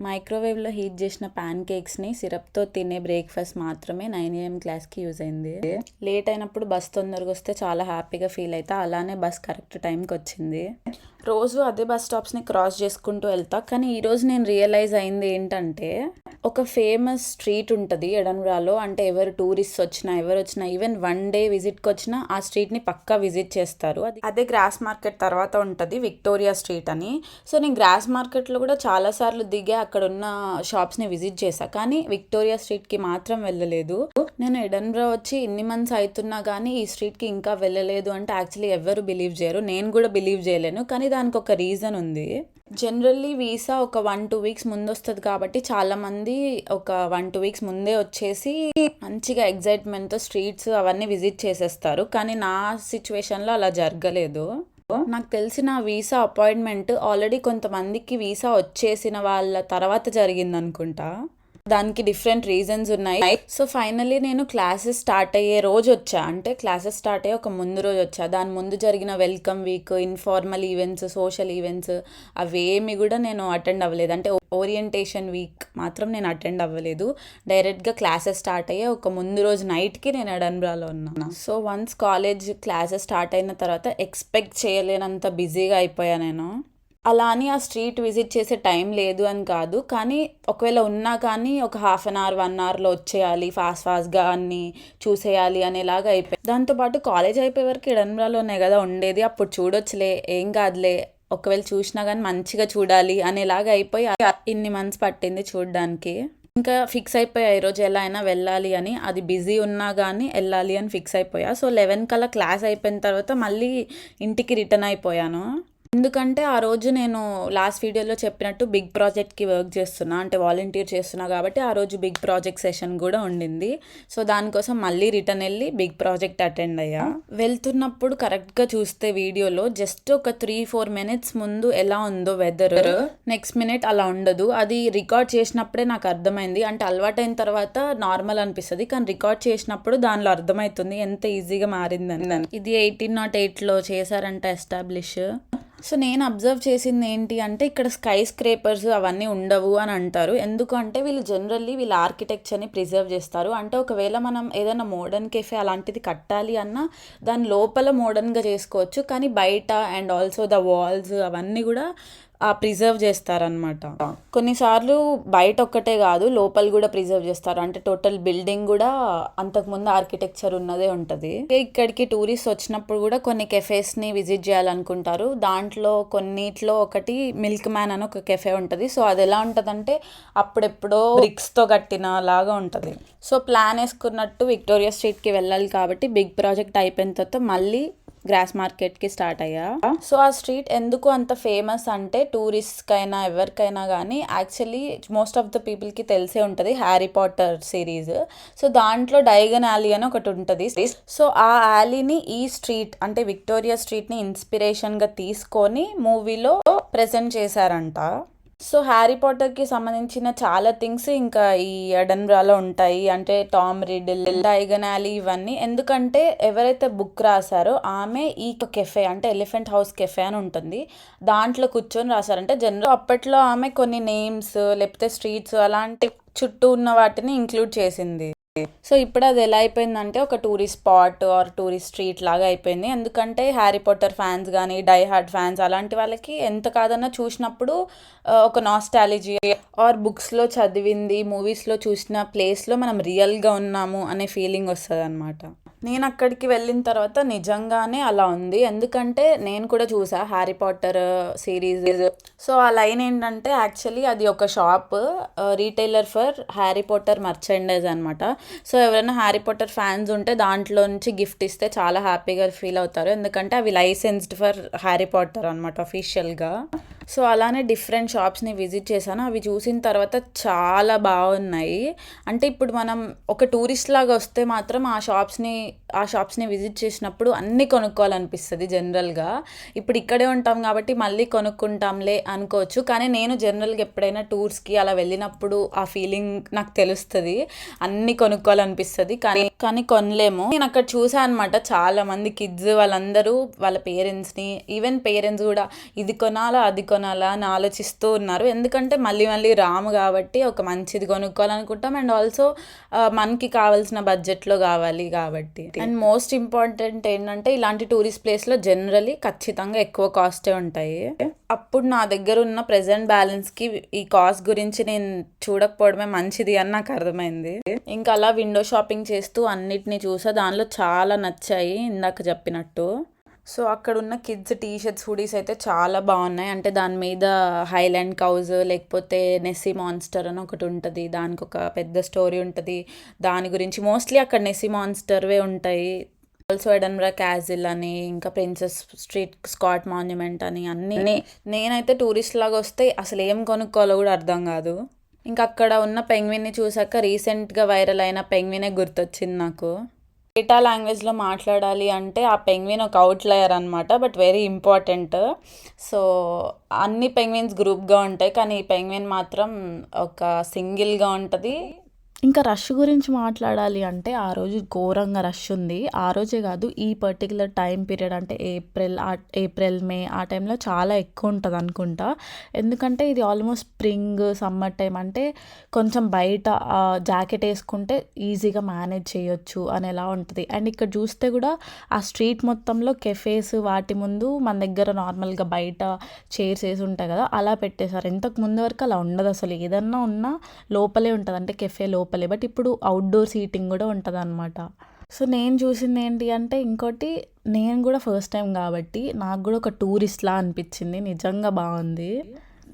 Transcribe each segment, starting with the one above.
మైక్రోవేవ్లో heat చేసిన pan కేక్స్ని సిరప్తో తినే breakfast మాత్రమే 9 AM క్లాస్కి యూజ్ అయింది. లేట్ అయినప్పుడు బస్ తొందరగా వస్తే చాలా హ్యాపీగా ఫీల్ అవుతా. అలానే బస్ కరెక్ట్ టైంకి వచ్చింది. రోజు అదే బస్ స్టాప్స్ని క్రాస్ చేసుకుంటూ వెళ్తా. కానీ ఈరోజు నేను రియలైజ్ అయింది ఏంటంటే, ఒక ఫేమస్ స్ట్రీట్ ఉంటుంది ఎడన్బరాలో. అంటే ఎవరు టూరిస్ట్ వచ్చినా ఎవరు వచ్చినా ఈవెన్ వన్ డే విజిట్కి వచ్చినా ఆ స్ట్రీట్ని పక్కా విజిట్ చేస్తారు. అదే గ్రాస్ మార్కెట్ తర్వాత ఉంటుంది విక్టోరియా స్ట్రీట్ అని. సో నేను గ్రాస్ మార్కెట్లో కూడా చాలాసార్లు దిగే అక్కడ ఉన్న షాప్స్ని విజిట్ చేశాను. కానీ విక్టోరియా స్ట్రీట్కి మాత్రం వెళ్ళలేదు. నేను ఎడన్బరా వచ్చి ఇన్ని మంత్స్ అవుతున్నా కానీ ఈ స్ట్రీట్కి ఇంకా వెళ్ళలేదు అంటే యాక్చువల్లీ ఎవరు బిలీవ్ చేయరు. నేను కూడా బిలీవ్ చేయలేను. కానీ దానికి ఒక రీజన్ ఉంది. జనరల్లీ వీసా ఒక 1-2 వీక్స్ ముందు వస్తుంది కాబట్టి చాలామంది ఒక 1-2 వీక్స్ ముందే వచ్చేసి మంచిగా ఎగ్జైట్మెంట్తో స్ట్రీట్స్ అవన్నీ విజిట్ చేసేస్తారు. కానీ నా సిచ్యువేషన్లో అలా జరగలేదు. నాకు తెలిసిన వీసా అపాయింట్మెంట్ ఆల్రెడీ కొంతమందికి వీసా వచ్చేసిన వాళ్ళ తర్వాత జరిగింది అనుకుంటా. దానికి డిఫరెంట్ రీజన్స్ ఉన్నాయి. సో ఫైనల్లీ నేను క్లాసెస్ స్టార్ట్ అయ్యే రోజు వచ్చా. అంటే క్లాసెస్ స్టార్ట్ అయ్యే ఒక ముందు రోజు వచ్చా. దాని ముందు జరిగిన welcome week, informal events, social events అవేమి కూడా నేను అటెండ్ అవ్వలేదు. అంటే ఓరియంటేషన్ వీక్ మాత్రం నేను అటెండ్ అవ్వలేదు. డైరెక్ట్గా క్లాసెస్ స్టార్ట్ అయ్యే ఒక ముందు రోజు నైట్కి నేను ఎడన్బరాలో ఉన్నాను. So once college classes start అయిన తర్వాత ఎక్స్పెక్ట్ చేయలేనంత బిజీగా అయిపోయా నేను. అలా అని ఆ స్ట్రీట్ విజిట్ చేసే టైం లేదు అని కాదు. కానీ ఒకవేళ ఉన్నా కానీ ఒక 1/2 అవర్ 1 అవర్లో వచ్చేయాలి, ఫాస్ట్గా అన్ని చూసేయాలి అనేలాగా అయిపోయి. దాంతోపాటు కాలేజ్ అయిపోయే వరకు ఎడన్బరాలోనే కదా ఉండేది. అప్పుడు చూడొచ్చులే, ఏం కాదులే, ఒకవేళ చూసినా కానీ మంచిగా చూడాలి అనేలాగా అయిపోయి ఇన్ని మంత్స్ పట్టింది చూడడానికి. ఇంకా ఫిక్స్ అయిపోయా ఈరోజు ఎలా అయినా వెళ్ళాలి అని. అది బిజీ ఉన్నా కానీ వెళ్ళాలి అని ఫిక్స్ అయిపోయా. సో 11 కల్లా క్లాస్ అయిపోయిన తర్వాత మళ్ళీ ఇంటికి రిటర్న్ అయిపోయాను. ఎందుకంటే ఆ రోజు నేను లాస్ట్ వీడియోలో చెప్పినట్టు బిగ్ ప్రాజెక్ట్కి వర్క్ చేస్తున్నా, అంటే వాలంటీర్ చేస్తున్నా కాబట్టి ఆ రోజు బిగ్ ప్రాజెక్ట్ సెషన్ కూడా ఉండింది. సో దానికోసం మళ్ళీ రిటర్న్ వెళ్ళి బిగ్ ప్రాజెక్ట్ అటెండ్ అయ్యా. వెళ్తున్నప్పుడు కరెక్ట్గా చూస్తే వీడియోలో జస్ట్ ఒక 3-4 మినిట్స్ ముందు ఎలా ఉందో వెదర్, నెక్స్ట్ మినిట్ అలా ఉండదు. అది రికార్డ్ చేసినప్పుడే నాకు అర్థమైంది. అంటే అలవాటైన తర్వాత నార్మల్ అనిపిస్తుంది, కానీ రికార్డ్ చేసినప్పుడు దానిలో అర్థమవుతుంది ఎంత ఈజీగా మారిందని. ఇది 1808లో చేశారంట ఎస్టాబ్లిష్. సో నేను అబ్జర్వ్ చేసింది ఏంటి అంటే, ఇక్కడ స్కై స్క్రేపర్స్ అవన్నీ ఉండవు అని అంటారు. ఎందుకంటే వీళ్ళు జనరల్లీ వీళ్ళ ఆర్కిటెక్చర్ని ప్రిజర్వ్ చేస్తారు. అంటే ఒకవేళ మనం ఏదైనా మోడర్న్ కెఫే అలాంటిది కట్టాలి అన్నా దాని లోపల మోడర్న్గా చేసుకోవచ్చు, కానీ బయట అండ్ ఆల్సో ద వాల్స్ అవన్నీ కూడా ప్రిజర్వ్ చేస్తారనమాట. కొన్నిసార్లు బయట ఒక్కటే కాదు లోపల కూడా ప్రిజర్వ్ చేస్తారు. అంటే టోటల్ బిల్డింగ్ కూడా అంతకుముందు ఆర్కిటెక్చర్ ఉన్నదే ఉంటుంది. ఇక్కడికి టూరిస్ట్ వచ్చినప్పుడు కూడా కొన్ని కెఫేస్ని విజిట్ చేయాలనుకుంటారు. దాంట్లో కొన్నిట్లో ఒకటి మిల్క్ మ్యాన్ అని ఒక కెఫే ఉంటుంది. సో అది ఎలా ఉంటుంది అంటే అప్పుడెప్పుడో బ్రిక్స్తో కట్టిన లాగా ఉంటుంది. సో ప్లాన్ వేసుకున్నట్టు విక్టోరియా స్ట్రీట్కి వెళ్ళాలి కాబట్టి బిగ్ ప్రాజెక్ట్ అయిపోయిన తర్వాత మళ్ళీ గ్రాస్ మార్కెట్కి స్టార్ట్ అయ్యా. సో ఆ స్ట్రీట్ ఎందుకు అంత ఫేమస్ అంటే టూరిస్ట్కైనా ఎవరికైనా కానీ యాక్చువల్లీ మోస్ట్ ఆఫ్ ద పీపుల్కి తెలిసే ఉంటుంది హ్యారీ పాటర్ సిరీస్. సో దాంట్లో డైగన్ యాలీ అని ఒకటి ఉంటుంది. సో ఆ యాలీని ఈ స్ట్రీట్ అంటే విక్టోరియా స్ట్రీట్ని ఇన్స్పిరేషన్గా తీసుకొని మూవీలో ప్రెజెంట్ చేశారంట. సో హ్యారీ పాటర్కి సంబంధించిన చాలా థింగ్స్ ఇంకా ఈ ఎడన్బరాలో ఉంటాయి. అంటే టామ్ రిడిల్, డైగన్ యాలీ ఇవన్నీ. ఎందుకంటే ఎవరైతే బుక్ రాశారో ఆమె ఈ కెఫే అంటే ఎలిఫెంట్ హౌస్ కెఫే అని ఉంటుంది, దాంట్లో కూర్చొని రాశారంటే. జనరల్ అప్పట్లో ఆమె కొన్ని నేమ్స్ లేకపోతే స్ట్రీట్స్ అలాంటి చుట్టూ ఉన్న వాటిని ఇంక్లూడ్ చేసింది. సో ఇప్పుడు అది ఎలా అయిపోయిందంటే ఒక tourist spot or tourist street లాగా అయిపోయింది. ఎందుకంటే హ్యారీ పాటర్ ఫ్యాన్స్ కానీ డై హార్డ్ ఫ్యాన్స్ అలాంటి వాళ్ళకి ఎంత కాదన్నా చూసినప్పుడు ఒక నాస్టాలజీ ఆర్ బుక్స్లో చదివింది మూవీస్లో చూసిన ప్లేస్లో మనం రియల్గా ఉన్నాము అనే ఫీలింగ్ వస్తుంది అనమాట. నేను అక్కడికి వెళ్ళిన తర్వాత నిజంగానే అలా ఉంది. ఎందుకంటే నేను కూడా చూసా హ్యారీ పాటర్ సిరీస్. సో ఆ లైన్ ఏంటంటే యాక్చువల్లీ అది ఒక shop, retailer for Harry Potter merchandise అనమాట. సో ఎవరైనా హ్యారీ పాటర్ ఫ్యాన్స్ ఉంటే దాంట్లో నుంచి గిఫ్ట్ ఇస్తే చాలా హ్యాపీగా ఫీల్ అవుతారు. ఎందుకంటే అవి లైసెన్స్డ్ ఫర్ హ్యారీ పాటర్ అనమాట అఫీషియల్గా. సో అలానే డిఫరెంట్ షాప్స్ని విజిట్ చేశాను. అవి చూసిన తర్వాత చాలా బాగున్నాయి. అంటే ఇప్పుడు మనం ఒక టూరిస్ట్ లాగా వస్తే మాత్రం ఆ షాప్స్ని విజిట్ చేసినప్పుడు అన్నీ కొనుక్కోవాలనిపిస్తుంది జనరల్గా. ఇప్పుడు ఇక్కడే ఉంటాం కాబట్టి మళ్ళీ కొనుక్కుంటాంలే అనుకోవచ్చు. కానీ నేను జనరల్గా ఎప్పుడైనా టూర్స్కి అలా వెళ్ళినప్పుడు ఆ ఫీలింగ్ నాకు తెలుస్తుంది, అన్నీ కొనుక్కోవాలనిపిస్తుంది కానీ కొనలేము. నేను అక్కడ చూసాను అనమాట, చాలా మంది కిడ్స్ వాళ్ళందరూ వాళ్ళ పేరెంట్స్ని, ఈవెన్ పేరెంట్స్ కూడా ఇది కొనాలా అది కొనాలా అని ఆలోచిస్తూ ఉన్నారు. ఎందుకంటే మళ్ళీ మళ్ళీ రాము కాబట్టి ఒక మంచిది కొనుక్కోవాలనుకుంటాం. అండ్ ఆల్సో మనకి కావాల్సిన బడ్జెట్లో కావాలి కాబట్టి. అండ్ మోస్ట్ ఇంపార్టెంట్ ఏంటంటే ఇలాంటి టూరిస్ట్ ప్లేస్లో జనరలీ ఖచ్చితంగా ఎక్కువ కాస్టే ఉంటాయి. అప్పుడు నా దగ్గర ఉన్న ప్రెజెంట్ బ్యాలెన్స్కి ఈ కాస్ట్ గురించి నేను చూడకపోవడమే మంచిది అని నాకు అర్థమైంది. ఇంకా అలా విండో షాపింగ్ చేస్తూ అన్నిటిని చూసా, దానిలో చాలా నచ్చాయి ఇందాక చెప్పినట్టు. సో అక్కడ ఉన్న కిడ్స్ టీ షర్ట్స్ హుడీస్ అయితే చాలా బాగున్నాయి. అంటే దాని మీద హైలాండ్ కౌజ్ లేకపోతే నెస్సీ మాన్స్టర్ అని ఒకటి ఉంటుంది, దానికి ఒక పెద్ద స్టోరీ ఉంటుంది. దాని గురించి మోస్ట్లీ అక్కడ నెస్సీ మాన్స్టర్వే ఉంటాయి. ఆల్సో ఎడన్బరా క్యాజిల్ అని, ఇంకా ప్రిన్సెస్ స్ట్రీట్ స్కాట్ మాన్యుమెంట్ అని అన్నీ. నేనైతే టూరిస్ట్ లాగా వస్తే అసలు ఏం కొనుక్కోవాలో కూడా అర్థం కాదు. ఇంకా అక్కడ ఉన్న పెంగ్విన్ని చూసాక రీసెంట్గా వైరల్ అయిన పెంగ్వినే గుర్తొచ్చింది నాకు. డేటా లాంగ్వేజ్లో మాట్లాడాలి అంటే ఆ పెంగ్విన్ ఒక అవుట్లయర్ అనమాట, బట్ వెరీ ఇంపార్టెంట్. సో అన్ని పెంగ్విన్స్ గ్రూప్గా ఉంటాయి, కానీ ఈ పెంగ్విన్ మాత్రం ఒక సింగిల్గా ఉంటుంది. ఇంకా రష్ గురించి మాట్లాడాలి అంటే ఆ రోజు ఘోరంగా రష్ ఉంది. ఆ రోజే కాదు, ఈ పర్టికులర్ టైం పీరియడ్ అంటే ఏప్రిల్ మే ఆ టైంలో చాలా ఎక్కువ ఉంటుంది అనుకుంటా. ఎందుకంటే ఇది ఆల్మోస్ట్ స్ప్రింగ్ సమ్మర్ టైం, అంటే కొంచెం బయట జాకెట్ వేసుకుంటే ఈజీగా మేనేజ్ చేయొచ్చు అనేలా ఉంటుంది. అండ్ ఇక్కడ చూస్తే కూడా ఆ స్ట్రీట్ మొత్తంలో కెఫేస్ వాటి ముందు మన దగ్గర నార్మల్గా బయట చైర్స్ వేసి ఉంటాయి కదా, అలా పెట్టేశారు. ఇంతకు ముందు వరకు అలా ఉండదు అసలు. ఏదన్నా ఉన్నా లోపలే ఉంటుంది, అంటే కెఫే లోపలే. బట్ ఇప్పుడు అవుట్డోర్ సీటింగ్ కూడా ఉంటుంది అనమాట. సో నేను చూసింది ఏంటి అంటే, ఇంకోటి నేను కూడా ఫస్ట్ టైం కాబట్టి నాకు కూడా ఒక టూరిస్ట్లా అనిపించింది. నిజంగా బాగుంది.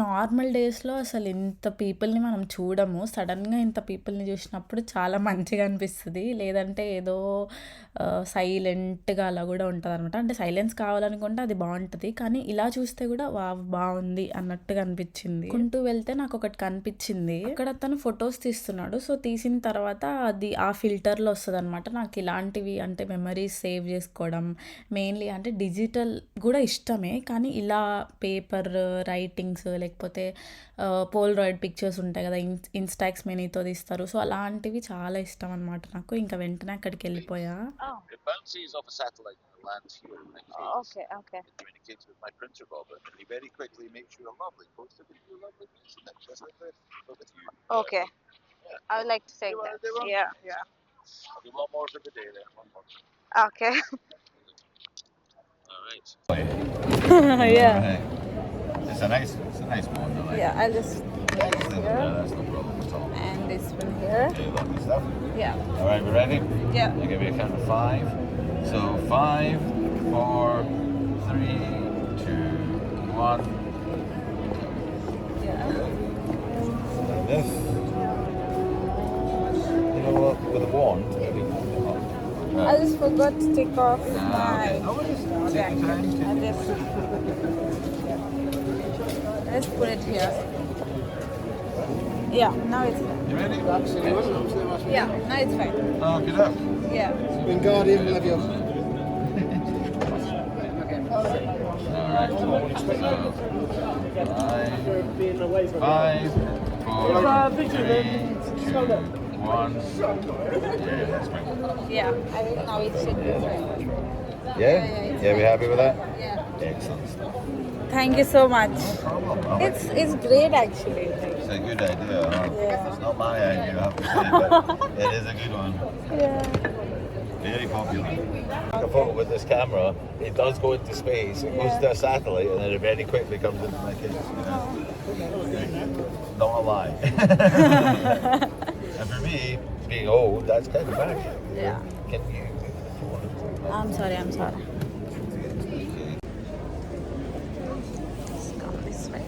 నార్మల్ డేస్లో అసలు ఇంత పీపుల్ని మనం చూడము, సడన్గా ఇంత పీపుల్ని చూసినప్పుడు చాలా మంచిగా అనిపిస్తుంది. లేదంటే ఏదో సైలెంట్గా అలా కూడా ఉంటుంది అనమాట. అంటే సైలెన్స్ కావాలనుకుంటే అది బాగుంటుంది, కానీ ఇలా చూస్తే కూడా బాగుంది అన్నట్టుగా అనిపించింది. కుంటూ వెళ్తే నాకు ఒకటి కనిపించింది, అక్కడ తను ఫొటోస్ తీస్తున్నాడు. సో తీసిన తర్వాత అది ఆ ఫిల్టర్లో వస్తుంది అనమాట. నాకు ఇలాంటివి అంటే మెమరీస్ సేవ్ చేసుకోవడం మెయిన్లీ, అంటే డిజిటల్ కూడా ఇష్టమే, కానీ ఇలా పేపర్ రైటింగ్స్ లేకపోతే పోల్రాయిడ్ పిక్చర్స్ ఉంటాయి కదా, ఇన్స్టాక్స్ మినీతో తీస్తారు. సో అలాంటివి చాలా ఇష్టం అనమాట నాకు. ఇంకా వెంటనే అక్కడికి వెళ్ళిపోయా. It bounces off a satellite and lands here in my case. Okay. It communicates with my printer, Robert, and he very quickly makes you a lovely poster with your lovely piece in it, just like this. Look at you. Okay. Yeah. I would like to take You wanna that. do one? Yeah. I'll do one more for the day then. One more. Okay. All right. Yeah. Right. It's a nice one. I like Yeah, I'll just it. Yeah, that's no problem at all. and this one here. Okay, lovely stuff. Yeah. All right, we ready? Yeah. I'll give you a count of 5. So 5, 4, 3, 2, 1. Yeah. Like this. You know what? With a wand. I just forgot to take off my Take your time. I just let's put it here. Yeah, now it's fine. You ready? Yeah, now it's fine. Oh, get up. Yeah. Wingardium Leviosa. Alright. So, 5, 4, 3, 2, 1. Yeah, that's fine. Yeah. I think now it should be fine. Yeah? it's Yeah, we happy with that? Yeah. Excellent stuff. Thank you so much. Problem. It's great actually. It's a good idea. Huh? Yeah. It's not my idea, I have to say, but it is a good one. Yeah. Very popular. A photo with this camera, it does go into space, it goes to a satellite, and then it very quickly comes into my case. You know? Not a lie. And for me, being old, that's kind of bad. Yeah. Can you? I'm sorry. Let's come this way.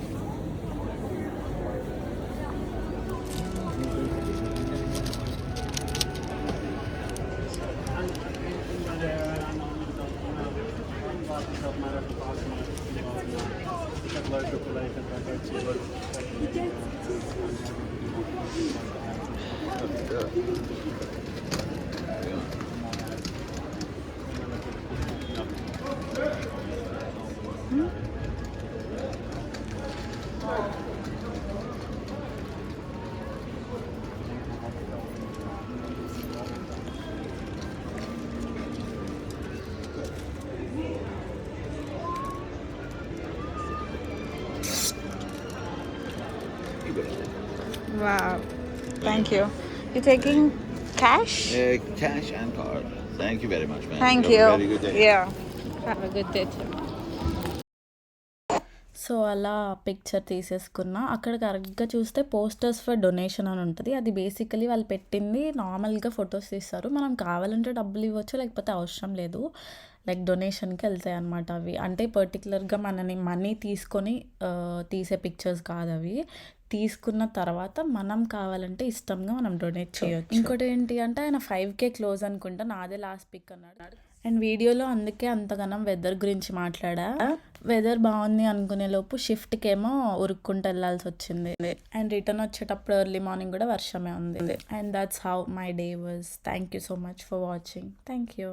Wow. Thank you. You're taking cash? Cash and card. Thank you very much, man. Thank Have you. a very good day. Yeah. Have a good day too. So అలా picture తీసేసుకున్నా. అక్కడ కరెక్ట్‌గా చూస్తే posters for donation అని ఉంటది. అది basically వాళ్ళు పెట్టింది నార్మల్‌గా ఫోటోస్ తీస్తారు. మనం కావాలంటే డబ్బులు ఇవ్వచ్చు, లేకపోతే అవసరం లేదు. లైక్ డొనేషన్‌కి ఎళ్తాయన్నమాట అవి. అంటే పర్టిక్యులర్‌గా మనీ తీసుకొని తీసే పిక్చర్స్ కాదవి. తీసుకున్న తర్వాత మనం కావాలంటే ఇష్టంగా మనం డొనేట్ చేయొచ్చు. ఇంకోటేంటి అంటే ఆయన 5,000 క్లోజ్ అనుకుంటా. నాదే లాస్ట్ పిక్ అన్నాడు. అండ్ వీడియోలో అందుకే అంతగనం వెదర్ గురించి మాట్లాడా. వెదర్ బాగుంది అనుకునే లోపు షిఫ్ట్‌కేమో ఉరుక్కుంటూ ఎళ్ళాల్సొచ్చింది. అండ్ రిటర్న్ వచ్చేటప్పుడు ఎర్లీ మార్నింగ్ కూడా వర్షమే ఉంది. And that's how my day was. Thank you so much for watching. Thank you.